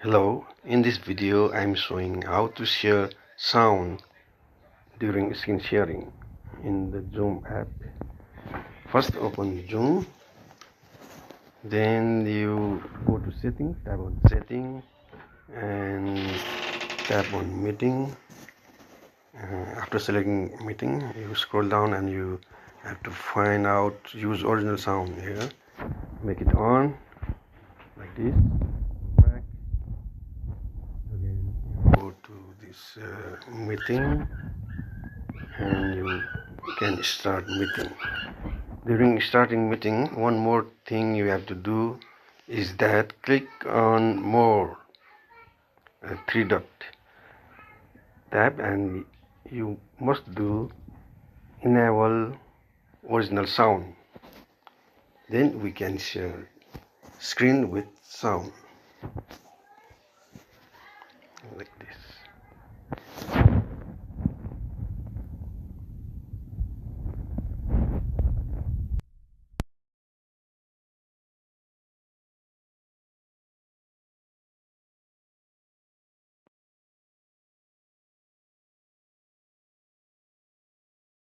Hello, in this video I'm showing how to share sound during screen sharing in the Zoom app. First open Zoom, then you go to settings, tap on setting and tap on meeting. After selecting meeting, you scroll down and you have to find out use original sound here. Make it on like this. Back again, you go to this meeting and you can start meeting. During starting meeting, one more thing you have to do is that click on more, three dot, tap, and you must do enable original sound. Then we can share screen with sound like this.